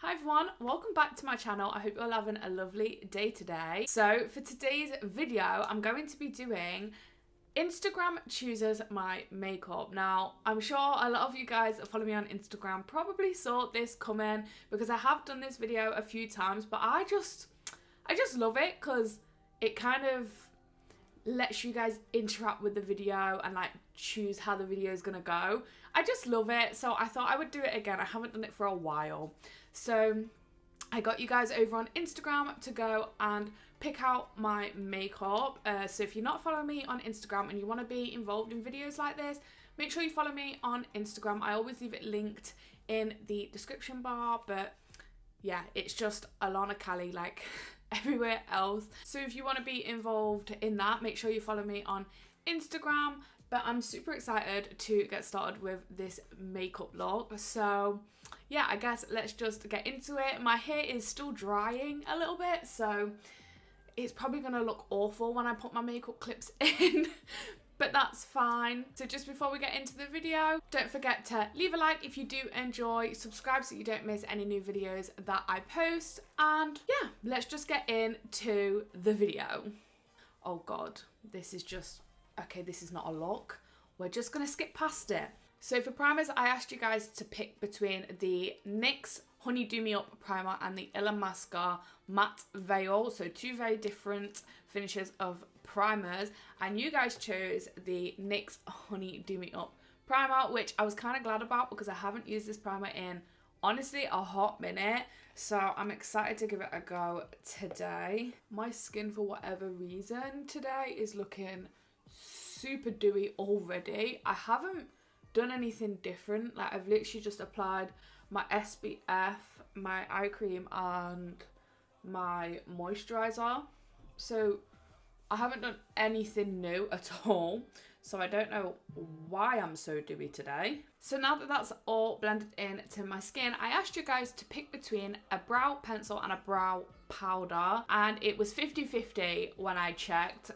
Hi everyone, welcome back to my channel. I hope you're all having a lovely day today. So for today's video, I'm going to be doing Instagram chooses my makeup. Now, I'm sure a lot of you guys that follow me on Instagram probably saw this coming because I have done this video a few times, but I just love it because it kind of lets you guys interact with the video and like choose how the video is gonna go. I just love it, so I thought I would do it again. I haven't done it for a while, so I got you guys over on Instagram to go and pick out my makeup. So if you're not following me on Instagram and you want to be involved in videos like this, make sure you follow me on Instagram. I always leave it linked in the description bar, but yeah, it's just Allarnah Calleigh like everywhere else. So if you want to be involved in that, make sure you follow me on Instagram. But I'm super excited to get started with this makeup look. So yeah, I guess let's just get into it. My hair is still drying a little bit, so it's probably gonna look awful when I put my makeup clips in, but that's fine. So just before we get into the video, don't forget to leave a like if you do enjoy, subscribe so you don't miss any new videos that I post, and yeah, let's just get into the video. Oh God, this is just, okay, this is not a look. We're just gonna skip past it. So for primers, I asked you guys to pick between the NYX Honey Do Me Up primer and the Illamasqua matte veil. So two very different finishes of primers, and you guys chose the NYX Honey Do Me Up primer, which I was kind of glad about because I haven't used this primer in honestly a hot minute, so I'm excited to give it a go today. My skin, for whatever reason today, is looking super dewy already. I haven't done anything different. Like, I've literally just applied my SPF, my eye cream and my moisturizer, so I haven't done anything new at all, so I don't know why I'm so dewy today. So now that that's all blended into my skin, I asked you guys to pick between a brow pencil and a brow powder, and it was 50-50 when I checked.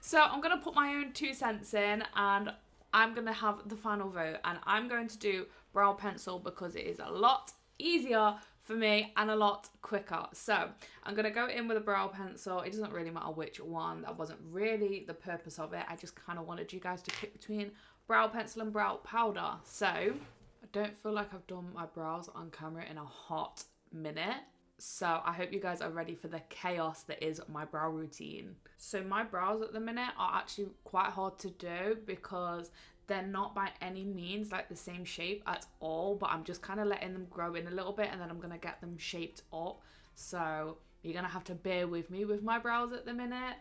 So I'm gonna put my own 2 cents in and I'm gonna have the final vote, and I'm going to do brow pencil because it is a lot easier for me and a lot quicker. So I'm gonna go in with a brow pencil. It doesn't really matter which one. That wasn't really the purpose of it. I just kind of wanted you guys to pick between brow pencil and brow powder. So I don't feel like I've done my brows on camera in a hot minute, so I hope you guys are ready for the chaos that is my brow routine. So my brows at the minute are actually quite hard to do because they're not by any means like the same shape at all, but I'm just kind of letting them grow in a little bit and then I'm gonna get them shaped up. So you're gonna have to bear with me with my brows at the minute.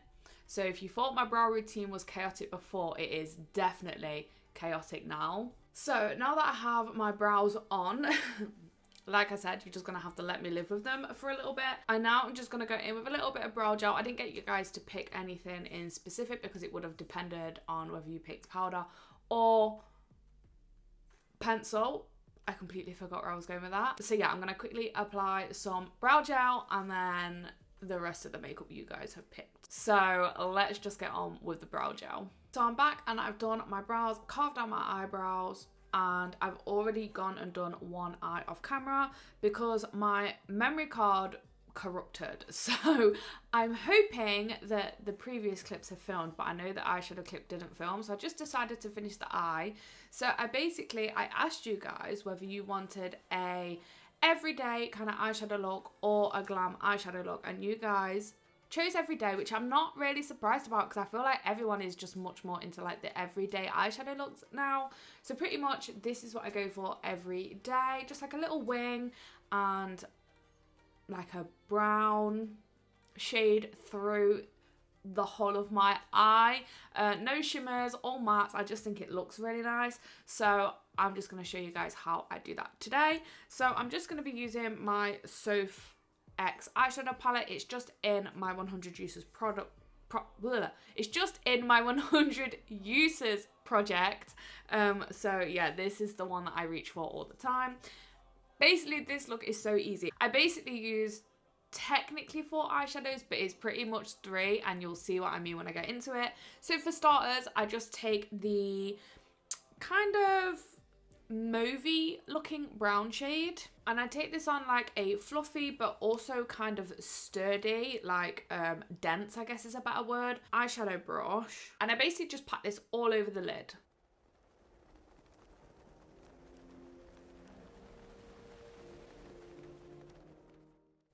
So if you thought my brow routine was chaotic before, it is definitely chaotic now. So now that I have my brows on, like I said, you're just going to have to let me live with them for a little bit. And now I'm just going to go in with a little bit of brow gel. I didn't get you guys to pick anything in specific because it would have depended on whether you picked powder or pencil. I completely forgot where I was going with that. So yeah, I'm going to quickly apply some brow gel and then the rest of the makeup you guys have picked. So let's just get on with the brow gel. So I'm back and I've done my brows, carved out my eyebrows, and I've already gone and done one eye off camera because my memory card corrupted. So I'm hoping that the previous clips have filmed, but I know the eyeshadow clip didn't film, so I just decided to finish the eye. So I asked you guys whether you wanted a everyday kind of eyeshadow look or a glam eyeshadow look, and you guys chose everyday, which I'm not really surprised about because I feel like everyone is just much more into like the everyday eyeshadow looks now. So pretty much this is what I go for every day, just like a little wing and like a brown shade through the whole of my eye. No shimmers, all mattes. I just think it looks really nice, so I'm just going to show you guys how I do that today. So I'm just going to be using my Soph X eyeshadow palette. It's just in my 100 uses it's just in my 100 uses project. So yeah, this is the one that I reach for all the time. Basically, this look is so easy. I basically use technically 4 eyeshadows, but it's pretty much 3, and you'll see what I mean when I get into it. So for starters, I just take the kind of mauvey looking brown shade And I take this on like a fluffy but also kind of sturdy, like dense, I guess is a better word, eyeshadow brush. And I basically just pat this all over the lid.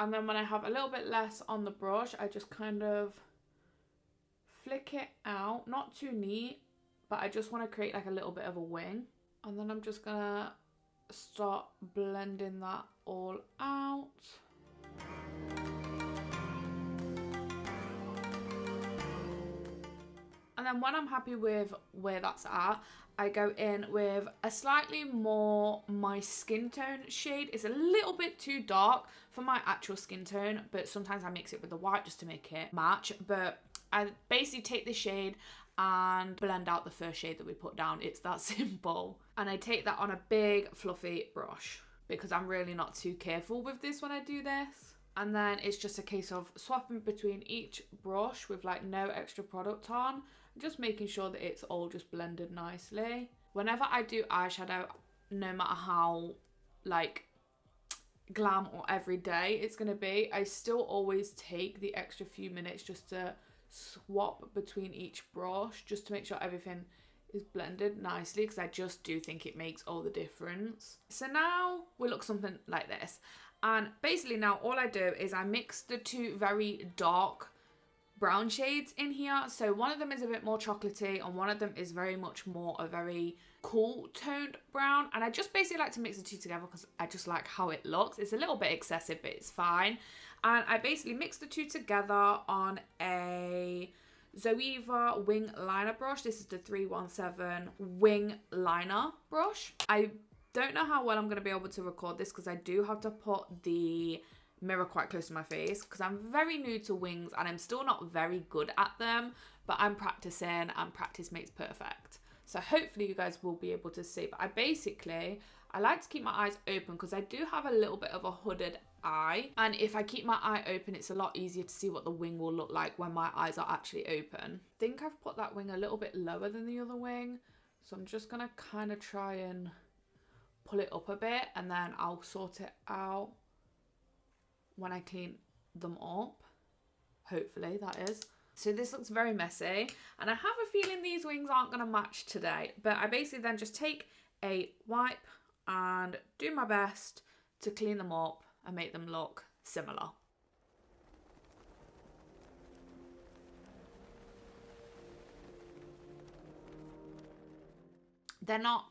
And then when I have a little bit less on the brush, I just kind of flick it out. Not too neat, but I just want to create like a little bit of a wing. And then I'm just gonna start blending that all out. And then when I'm happy with where that's at, I go in with a slightly more my skin tone shade. It's a little bit too dark for my actual skin tone, but sometimes I mix it with the white just to make it match. But I basically take this shade and blend out the first shade that we put down. It's that simple. And I take that on a big fluffy brush because I'm really not too careful with this when I do this. And then it's just a case of swapping between each brush with like no extra product on, just making sure that it's all just blended nicely. Whenever I do eyeshadow, no matter how like glam or everyday it's gonna be, I still always take the extra few minutes just to swap between each brush just to make sure everything is blended nicely, because I just do think it makes all the difference. So now we look something like this. And basically now all I do is I mix the two very dark brown shades in here. So one of them is a bit more chocolatey and one of them is very much more a very cool toned brown. And I just basically like to mix the two together because I just like how it looks. It's a little bit excessive, but it's fine. And I basically mix the two together on a Zoeva wing liner brush. This is the 317 wing liner brush. I don't know how well I'm going to be able to record this because I do have to put the mirror quite close to my face because I'm very new to wings and I'm still not very good at them, but I'm practicing and practice makes perfect. So hopefully you guys will be able to see. But I like to keep my eyes open because I do have a little bit of a hooded eye, and if I keep my eye open it's a lot easier to see what the wing will look like when my eyes are actually open. I think I've put that wing a little bit lower than the other wing, so I'm just gonna kind of try and pull it up a bit and then I'll sort it out when I clean them up, hopefully that is. So this looks very messy and I have a feeling these wings aren't going to match today, but I basically then just take a wipe and do my best to clean them up and make them look similar. They're not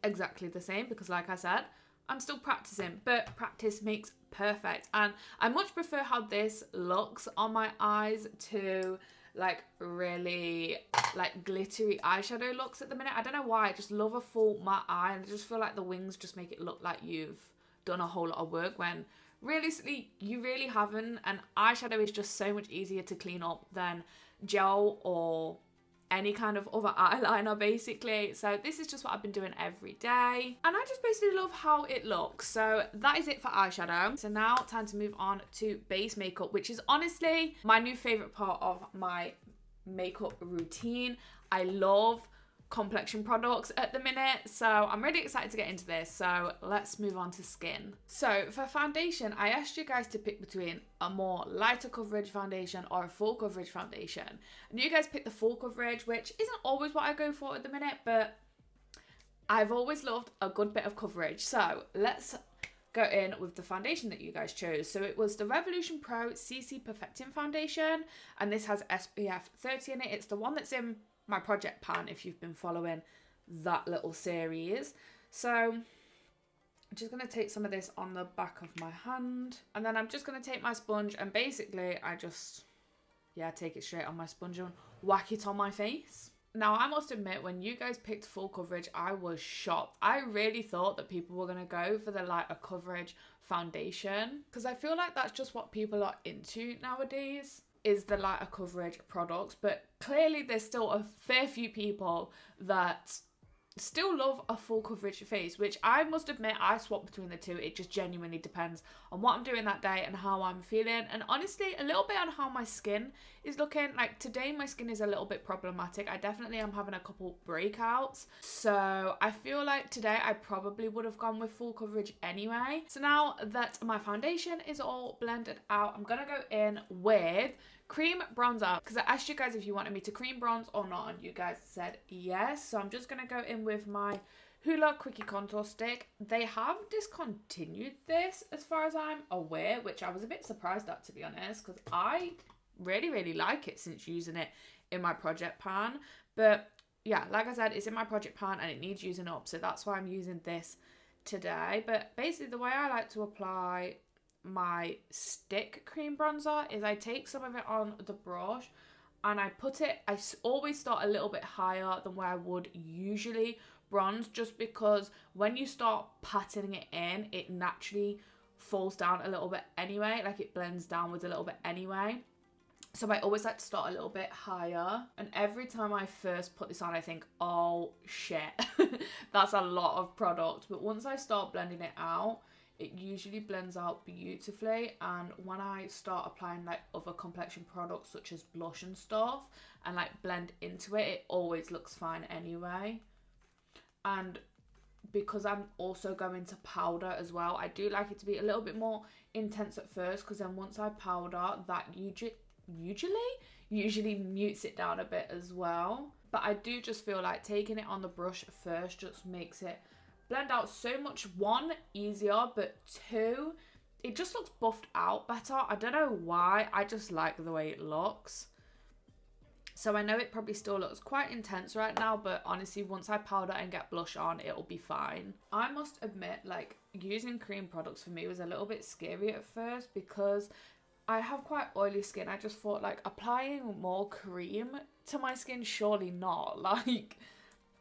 exactly the same because like I said, I'm still practicing, but practice makes perfect. And I much prefer how this looks on my eyes to like really like glittery eyeshadow looks at the minute. I don't know why, I just love a full matte eye and I just feel like the wings just make it look like you've done a whole lot of work when realistically you really haven't. And eyeshadow is just so much easier to clean up than gel or any kind of other eyeliner basically. So this is just what I've been doing every day and I just basically love how it looks. So that is it for eyeshadow. So now time to move on to base makeup, which is honestly my new favorite part of my makeup routine. I love complexion products at the minute, so I'm really excited to get into this. So let's move on to skin. So for foundation, I asked you guys to pick between a more lighter coverage foundation or a full coverage foundation, and you guys picked the full coverage, which isn't always what I go for at the minute, but I've always loved a good bit of coverage. So let's go in with the foundation that you guys chose. So it was the Revolution Pro CC Perfecting Foundation, and this has SPF 30 in it. It's the one that's in my project pan if you've been following that little series. So I'm just going to take some of this on the back of my hand, and then I'm just going to take my sponge and basically I just take it straight on my sponge and whack it on my face. Now I must admit, when you guys picked full coverage I was shocked. I really thought that people were going to go for the lighter coverage foundation because I feel like that's just what people are into nowadays, is the lighter coverage products, but clearly there's still a fair few people that still love a full coverage face, which I must admit I swap between the two. It just genuinely depends on what I'm doing that day and how I'm feeling, and honestly a little bit on how my skin is looking. Like today my skin is a little bit problematic. I definitely am having a couple breakouts, so I feel like today I probably would have gone with full coverage anyway. So now that my foundation is all blended out, I'm gonna go in with cream bronzer, because I asked you guys if you wanted me to cream bronze or not, and you guys said yes. So I'm just going to go in with my Hoola Quickie contour stick. They have discontinued this as far as I'm aware, which I was a bit surprised at, to be honest, because I really like it since using it in my project pan. But yeah, like I said, it's in my project pan and it needs using up, so that's why I'm using this today. But basically the way I like to apply my stick cream bronzer is I take some of it on the brush and I put it, I always start a little bit higher than where I would usually bronze, just because when you start patting it in, it naturally falls down a little bit anyway, like it blends downwards a little bit anyway. So I always like to start a little bit higher, and every time I first put this on I think, oh shit, that's a lot of product. But once I start blending it out, it usually blends out beautifully, and when I start applying like other complexion products such as blush and stuff and like blend into it, it always looks fine anyway. And because I'm also going to powder as well, I do like it to be a little bit more intense at first, because then once I powder, that usually mutes it down a bit as well. But I do just feel like taking it on the brush first just makes it blend out so much, one, easier, but two, it just looks buffed out better. I don't know why, I just like the way it looks. So I know it probably still looks quite intense right now, but honestly once I powder and get blush on, it'll be fine. I must admit, like, using cream products for me was a little bit scary at first, because I have quite oily skin. I just thought, like, applying more cream to my skin, surely not. Like,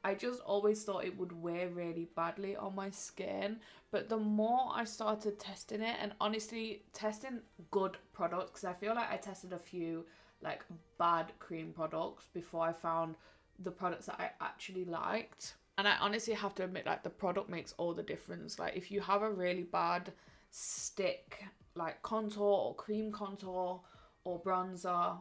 I just always thought it would wear really badly on my skin. But the more I started testing it, and honestly testing good products, because I feel like I tested a few like bad cream products before I found the products that I actually liked. And I honestly have to admit, like, the product makes all the difference. Like, if you have a really bad stick like contour or cream contour or bronzer,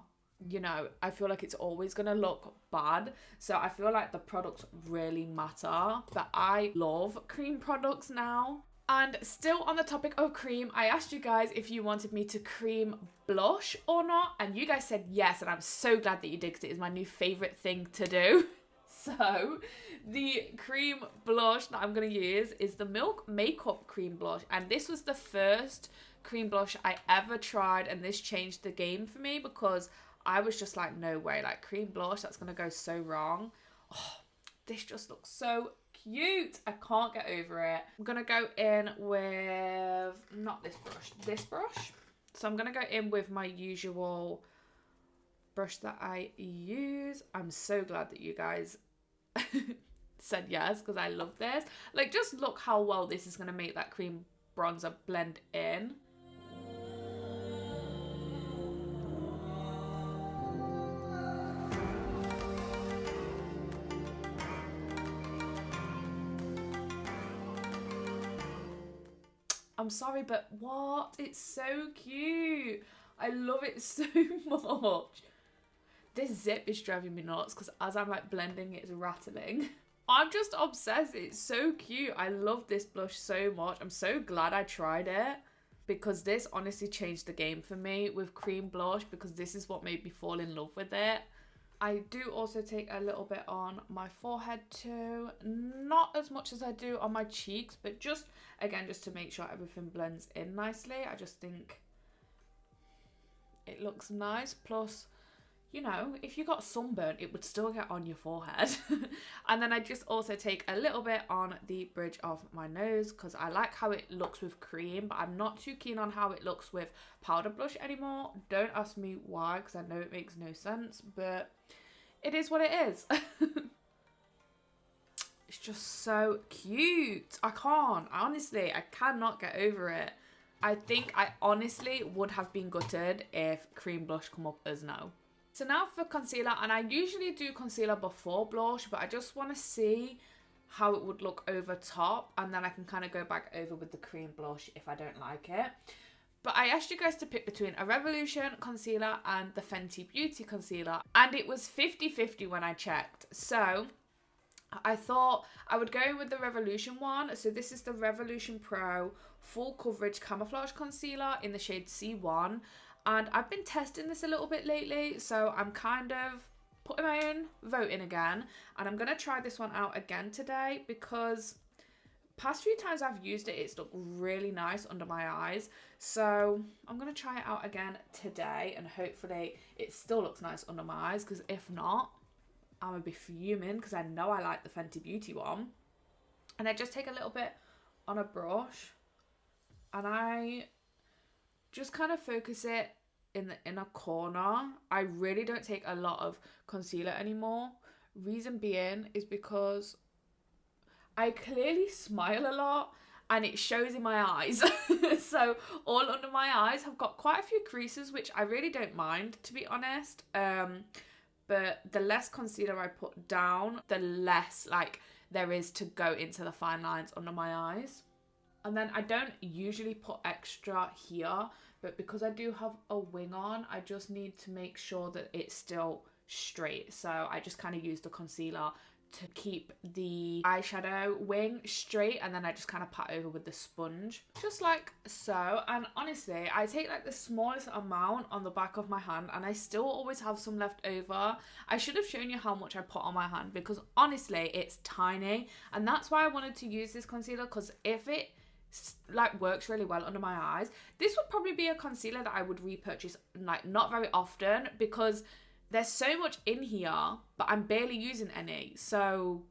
you know, I feel like it's always gonna look bad. So I feel like the products really matter. But I love cream products now. And still on the topic of cream, I asked you guys if you wanted me to cream blush or not, and you guys said yes, and I'm so glad that you did, because it is my new favourite thing to do. So the cream blush that I'm going to use is the Milk Makeup Cream Blush, and this was the first cream blush I ever tried, and this changed the game for me, because I was just like, no way, like, cream blush, that's going to go so wrong. Oh, this just looks so cute. I can't get over it. I'm gonna go in with, not this brush, this brush. So I'm gonna go in with my usual brush that I use. I'm so glad that you guys said yes, because I love this. Like, just look how well this is gonna make that cream bronzer blend in. I'm sorry, but what? It's so cute. I love it so much. This zip is driving me nuts, because as I'm like blending, it's rattling. I'm just obsessed. It's so cute. I love this blush so much. I'm so glad I tried it, because this honestly changed the game for me with cream blush, because this is what made me fall in love with it. I do also take a little bit on my forehead too. Not as much as I do on my cheeks, but just, again, just to make sure everything blends in nicely. I just think it looks nice. Plus, you know, if you got sunburn, it would still get on your forehead. And then I just also take a little bit on the bridge of my nose, because I like how it looks with cream, but I'm not too keen on how it looks with powder blush anymore. Don't ask me why, because I know it makes no sense, but it is what it is. It's just so cute. I cannot get over it. I think I honestly would have been gutted if cream blush come up as no. So now for concealer, and I usually do concealer before blush, but I just want to see how it would look over top, and then I can kind of go back over with the cream blush if I don't like it. But I asked you guys to pick between a Revolution concealer and the Fenty Beauty concealer, and it was 50-50 when I checked. So I thought I would go in with the Revolution one. So this is the Revolution Pro Full Coverage Camouflage Concealer in the shade C1. And I've been testing this a little bit lately, so I'm kind of putting my own vote in again. And I'm going to try this one out again today because past few times I've used it, it's looked really nice under my eyes. So I'm going to try it out again today, and hopefully it still looks nice under my eyes, because if not, I'm going to be fuming because I know I like the Fenty Beauty one. And I just take a little bit on a brush and I just kind of focus it in the inner corner. I really don't take a lot of concealer anymore. Reason being is because I clearly smile a lot and it shows in my eyes. So all under my eyes have got quite a few creases, which I really don't mind, to be honest. But the less concealer I put down, the less like there is to go into the fine lines under my eyes. And then I don't usually put extra here, but because I do have a wing on, I just need to make sure that it's still straight. So I just kind of use the concealer to keep the eyeshadow wing straight, and then I just kind of pat over with the sponge, just like so. And honestly, I take like the smallest amount on the back of my hand, and I still always have some left over. I should have shown you how much I put on my hand, because honestly it's tiny, and that's why I wanted to use this concealer, because if it like works really well under my eyes, this would probably be a concealer that I would repurchase like not very often, because there's so much in here, but I'm barely using any. So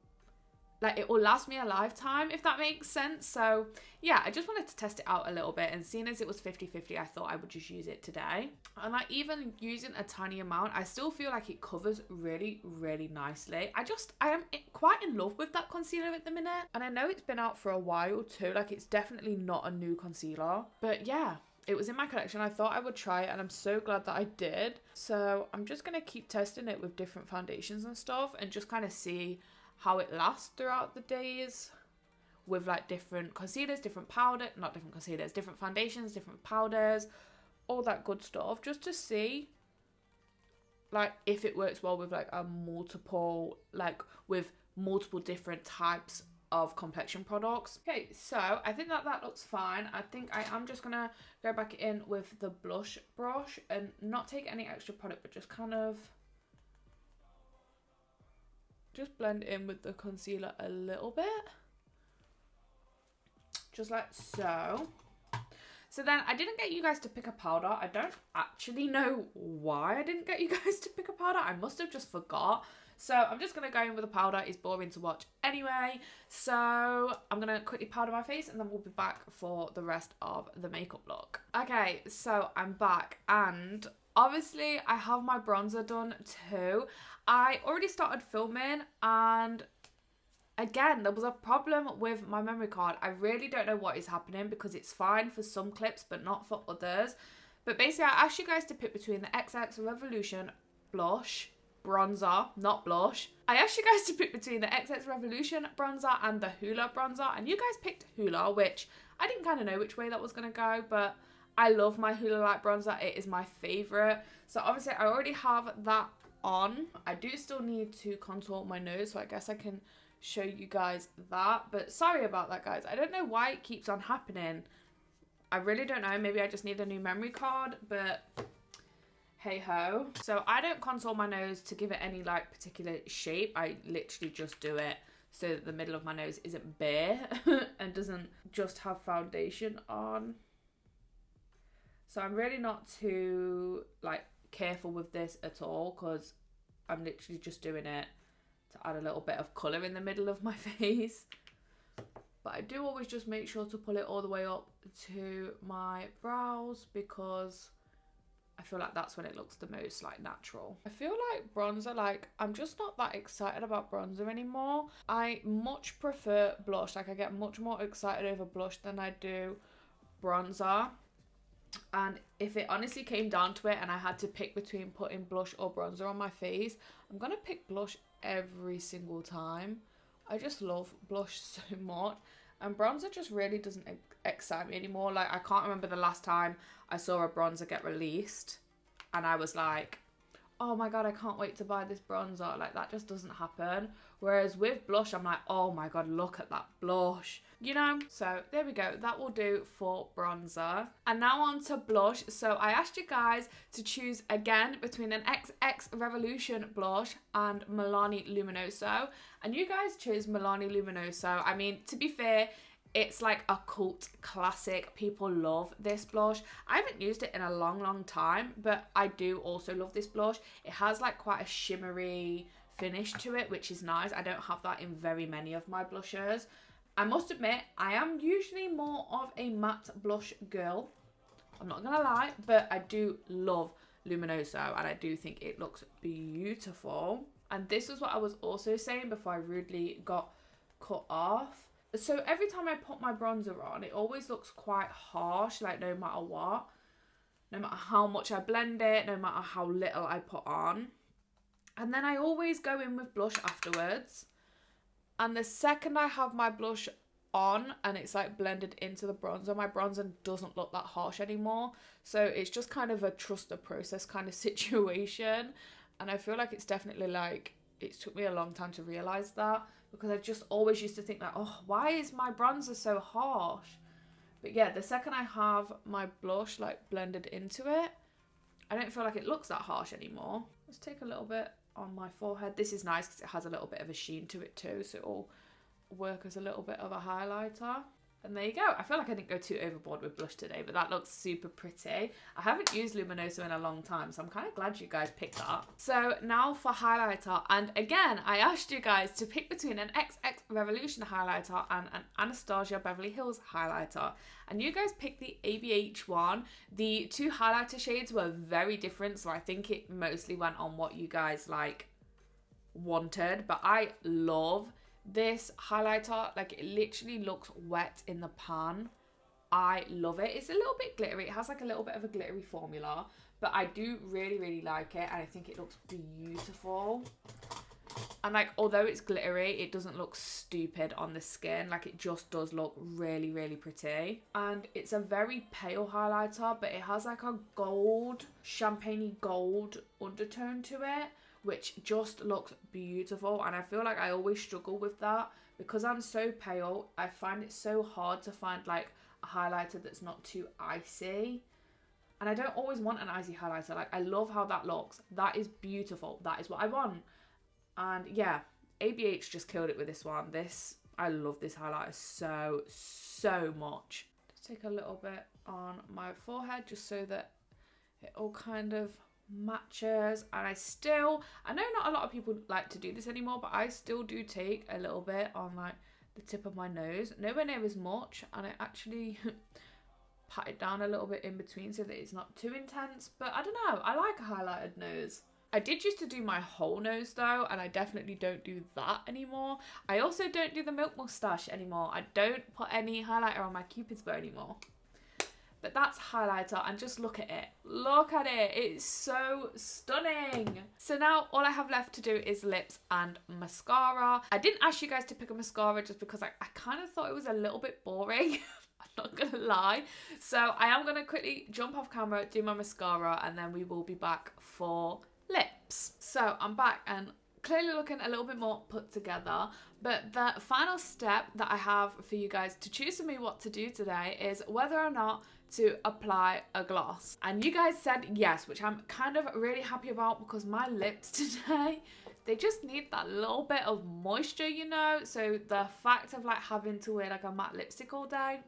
like it will last me a lifetime, if that makes sense. So yeah, I just wanted to test it out a little bit, and seeing as it was 50-50, I thought I would just use it today. And like even using a tiny amount, I still feel like it covers really, really nicely. I am quite in love with that concealer at the minute. And I know it's been out for a while too, like it's definitely not a new concealer. But yeah, it was in my collection. I thought I would try it, and I'm so glad that I did. So I'm just going to keep testing it with different foundations and stuff, and just kind of see how it lasts throughout the days with like different concealers, different foundations, different powders, all that good stuff, just to see like if it works well with like with multiple different types of complexion products. Okay, so I think that looks fine. I think I am just gonna go back in with the blush brush and not take any extra product, but just kind of just blend in with the concealer a little bit, just like so. So then I didn't get you guys to pick a powder. I don't actually know why I didn't get you guys to pick a powder. I must have just forgot. So I'm just going to go in with a powder. It's boring to watch anyway. So I'm going to quickly powder my face, and then we'll be back for the rest of the makeup look. Okay, so I'm back, and obviously I have my bronzer done too. I already started filming, and again, there was a problem with my memory card. I really don't know what is happening, because it's fine for some clips but not for others. But basically I asked you guys to pick between the XX Revolution bronzer, not blush. I asked you guys to pick between the XX Revolution bronzer and the Hoola bronzer, and you guys picked Hoola, which I didn't kind of know which way that was going to go, but I love my Hoola Light bronzer. It is my favourite. So obviously I already have that on. I do still need to contour my nose, so I guess I can show you guys that. But sorry about that, guys. I don't know why it keeps on happening. I really don't know. Maybe I just need a new memory card, but hey ho. So I don't contour my nose to give it any like particular shape. I literally just do it so that the middle of my nose isn't bare and doesn't just have foundation on. So I'm really not too like careful with this at all, because I'm literally just doing it to add a little bit of colour in the middle of my face. But I do always just make sure to pull it all the way up to my brows, because I feel like that's when it looks the most like natural. I feel like bronzer, like I'm just not that excited about bronzer anymore. I much prefer blush. Like I get much more excited over blush than I do bronzer. And if it honestly came down to it and I had to pick between putting blush or bronzer on my face, I'm gonna pick blush every single time. I just love blush so much. And bronzer just really doesn't excite me anymore. Like, I can't remember the last time I saw a bronzer get released and I was like, oh my god, I can't wait to buy this bronzer. Like, that just doesn't happen. Whereas with blush, I'm like, oh my god, look at that blush, you know? So there we go, that will do for bronzer. And now on to blush. So I asked you guys to choose again between an XX Revolution blush and Milani Luminoso, and you guys chose Milani Luminoso. I mean, to be fair, it's like a cult classic. People love this blush. I haven't used it in a long time, but I do also love this blush. It has like quite a shimmery finish to it, which is nice. I don't have that in very many of my blushes. I must admit, I am usually more of a matte blush girl, I'm not gonna lie, but I do love Luminoso and I do think it looks beautiful. And this is what I was also saying before I rudely got cut off. So every time I put my bronzer on, it always looks quite harsh, like no matter what. No matter how much I blend it, no matter how little I put on. And then I always go in with blush afterwards. And the second I have my blush on and it's like blended into the bronzer, my bronzer doesn't look that harsh anymore. So it's just kind of a trust the process kind of situation. And I feel like it's definitely like, it took me a long time to realise that, because I just always used to think that, oh, why is my bronzer so harsh? But yeah, the second I have my blush like blended into it, I don't feel like it looks that harsh anymore. Let's take a little bit on my forehead. This is nice because it has a little bit of a sheen to it too, so it'll work as a little bit of a highlighter. And there you go. I feel like I didn't go too overboard with blush today, but that looks super pretty. I haven't used Luminoso in a long time, so I'm kind of glad you guys picked that. So now for highlighter. And again, I asked you guys to pick between an XX Revolution highlighter and an Anastasia Beverly Hills highlighter. And you guys picked the ABH one. The two highlighter shades were very different, so I think it mostly went on what you guys like wanted. But I love this highlighter. Like, it literally looks wet in the pan. I love it. It's a little bit glittery. It has like a little bit of a glittery formula, but I do really like it, and I think it looks beautiful. And like, although it's glittery, it doesn't look stupid on the skin. Like, it just does look really pretty. And it's a very pale highlighter, but it has like a gold, champagne gold undertone to it, which just looks beautiful. And I feel like I always struggle with that because I'm so pale. I find it so hard to find like a highlighter that's not too icy, and I don't always want an icy highlighter. Like, I love how that looks. That is beautiful. That is what I want. And yeah, ABH just killed it with this one. I love this highlighter so much. Just take a little bit on my forehead just so that it all kind of matches. And I know not a lot of people like to do this anymore, but I still do take a little bit on like the tip of my nose, nowhere near as much, and I actually pat it down a little bit in between so that it's not too intense. But I don't know, I like a highlighted nose. I did used to do my whole nose though, and I definitely don't do that anymore. I also don't do the milk moustache anymore. I don't put any highlighter on my cupid's bow anymore. But that's highlighter, and just look at it. Look at it. It's so stunning. So now all I have left to do is lips and mascara. I didn't ask you guys to pick a mascara just because I kind of thought it was a little bit boring. I'm not gonna lie. So I am gonna quickly jump off camera, do my mascara, and then we will be back for lips. So I'm back and clearly looking a little bit more put together, but the final step that I have for you guys to choose for me what to do today is whether or not to apply a gloss. And you guys said yes, which I'm kind of really happy about, because my lips today, they just need that little bit of moisture, you know. So the fact of like having to wear like a matte lipstick all day,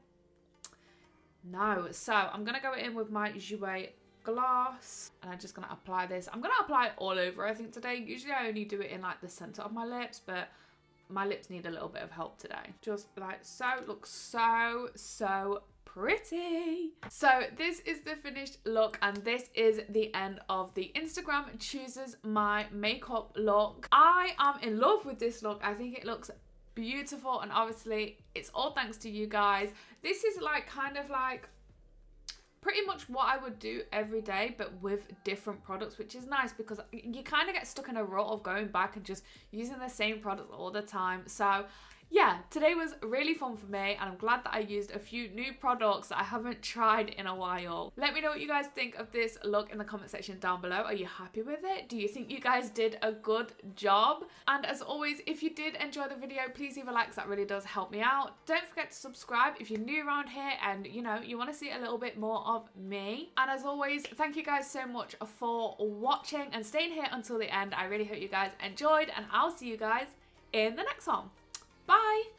no. So I'm gonna go in with my Jouer gloss, and I'm just gonna apply this. I'm gonna apply it all over, I think, today. Usually I only do it in like the center of my lips, but my lips need a little bit of help today. Just like so. Looks so pretty. So this is the finished look, and this is the end of the Instagram chooses my makeup look. I am in love with this look. I think it looks beautiful, and obviously it's all thanks to you guys. This is like kind of like pretty much what I would do every day, but with different products, which is nice because you kind of get stuck in a rut of going back and just using the same product all the time. So yeah, today was really fun for me, and I'm glad that I used a few new products that I haven't tried in a while. Let me know what you guys think of this look in the comment section down below. Are you happy with it? Do you think you guys did a good job? And as always, if you did enjoy the video, please leave a like, 'cause that really does help me out. Don't forget to subscribe if you're new around here and you know you want to see a little bit more of me. And as always, thank you guys so much for watching and staying here until the end. I really hope you guys enjoyed, and I'll see you guys in the next one. Bye!